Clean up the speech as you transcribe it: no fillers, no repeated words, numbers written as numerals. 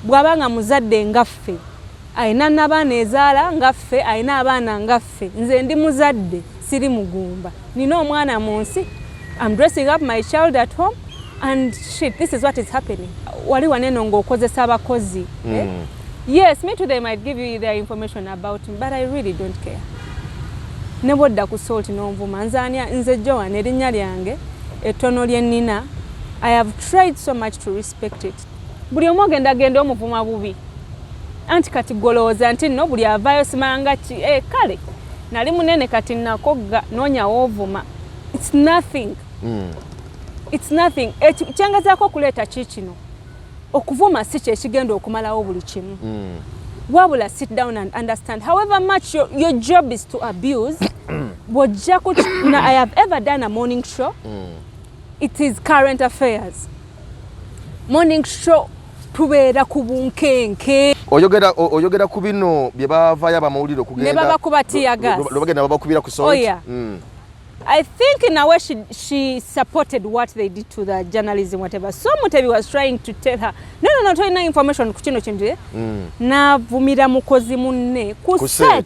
bwabanga muzadde ngaffe ayina n'abaana ezaala ngaffe ayina abaana ngaffe nze ndi muzadde siri mugumba nina omwana mu nsi I'm dressing up my child at home and shit, this is what is happening. Wali waneno ng'okozesa abakozi. Yes, me too, they might give you their information about me, but I really don't care. Nebodda ku salt n'onvuma nzanya nze Joan erinnya lyange ettono lye nnina. I have tried so much to respect it. Buli omu genda omuvuma bubi. Anti kati golooza nti no buli avaayo simanga ki kale nali munene kati nakogga noonya woovuma. It's nothing. It's nothing. Kyangezaako okuleeta kikino okuvuma si kyekigenda okumalawo buli kimu. Wabula sit down and understand however much your job is to abuse. I have ever done a morning show. It is current affairs. Morning show tubeera ku bunkenke. Oyogera ku bino bye bavaayo abamawulire okugenda. Ne babakuba tear gas. Bagenda babakubira ku salt. Oh yeah. I think in a way she supported what they did to the journalism, whatever. So Mutebi was trying to tell her, no, tolina information ku kino kintu. Navumira mukozi munne ku set.